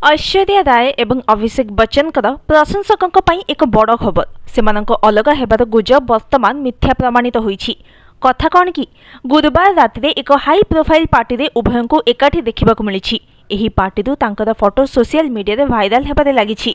ऐश्वर्या राय एवं अभिषेक बच्चन प्रशंसकों एक बड़ खबर से अलग होबार गुजब वर्तमान मिथ्या प्रमाणित होईछि। कथा कौन कि गुरुवार राति एक हाई प्रोफाइल पार्टी रे उभय को एकाठी देखा मिली। एही पार्टी तांकर फोटो सोशल मीडिया रे वायरल होबार लागिछि।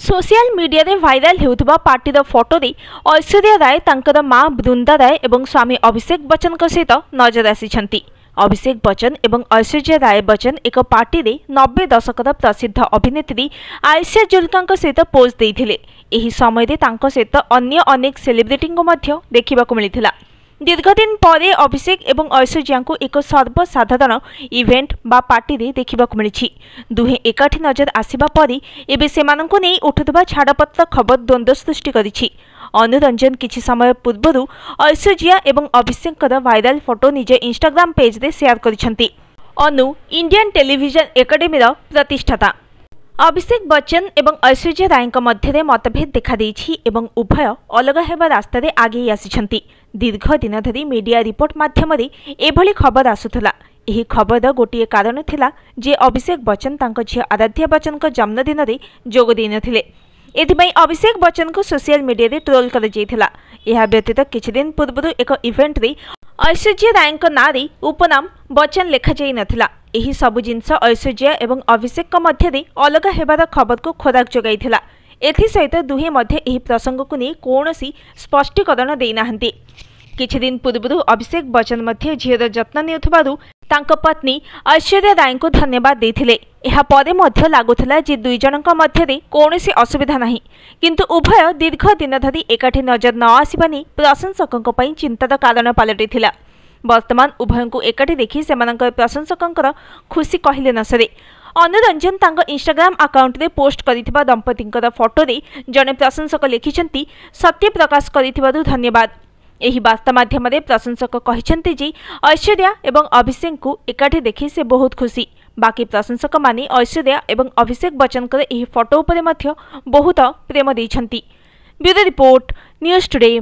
सोशल मीडिया रे वायरल होउथबा पार्टीर फोटो रे ऐश्वर्या राय तांकर मां बृंदा राय एवं स्वामी अभिषेक बच्चन सहित नजर आसिछंती। अभिषेक बच्चन एवं ऐश्वर्या राय बच्चन एक पार्टी रे 90 दशकर प्रसिद्ध अभिनेत्री आयशा जुल्का सहित पोज देइथिले। एही समय रे तांको सहित अन्य अनेक सेलिब्रिटी को मध्य देखिबाकु मिलिथिला। दीर्घदिन परे अभिषेक एवं ऐश्वर्या को एक सर्वसाधारण इवेंट बा पार्टी रे देखिबाकु मिलिछि। दुहे एकाठी नजर आसिबा परे एबे सेमानंको नै उठुथबा छाड़पत्र खबर द्वंद्व सृष्टि करिछि। अनुरंजन किछि समय पूर्व ऐश्वर्या एवं अभिषेक वायरल फोटो निजे इंस्टाग्राम पेज रे शेयर करिसेंती। अनु Indian television academy प्रतिष्ठाता Abhishek Bachchan एवं ऐश्वर्या राय मध्य मतभेद देखा देइछि एवं उभय अलग हेबा रास्ता रे आगे आसिछंती। दीर्घ दिन धरी मीडिया रिपोर्ट माध्यम एभली खबर आसुथला। एही खबर गोटे कारण थिला जे अभिषेक बच्चन तांको झियो आराध्या बच्चन को जन्मदिन रे जोग देइ नथिले। एथिपाई अभिषेक बच्चन को सोशल मीडिया रे ट्रोल कर जाइथिला। एहा व्यतीत किछि दिन पूर्व एक इवेंट रे ऐश्वर्या राय नाँ रे उपनाम बच्चन लेखा जाई नथिला। एही सबु जिनस ऐश्वर्या एवं अभिषेक मध्य रे अलग हेबार खबर को खोराक जोगाइथिला। एथि सहित दुहे मध्य एही प्रसंग को नै कोनोसी स्पष्टीकरण देइ नाहंती। किछि दिन पूर्व अभिषेक बच्चन मध्य झियर जत्न नेउथबारु तांको पत्नी ऐश्वर्या राय को धन्यवाद देथिले। एहा परे मध्य लागुथला जे दुई जनक मध्य रे कोनोसी असुविधा नाही, किंतु उभय दीर्घ दिन धरी एकाठी नजर न आसिबा नै प्रशंसकों पई चिंतार कारण पलटिथिला। वर्तमान उभय को एकाठी देखि सेमानकर प्रशंसकों खुशी कहिले न सरे। अनुरंजन तांको इंस्टाग्राम अकाउंट रे पोस्ट करिथिबा दंपतिंकर फोटो रे जने प्रशंसक लिखिछंती सत्य प्रकाश करिथिबारु धन्यवाद। एही वार्ता माध्यम रे प्रशंसक कहिछंती जे ऐश्वर्या एवं अभिषेक को एकाठी देखि से बहुत खुशी। बाकी प्रशंसक माने ऐश्वर्या एवं अभिषेक बच्चन एही फोटो उपरे मध्य बहुत प्रेम दैछंती। Bureau report news today.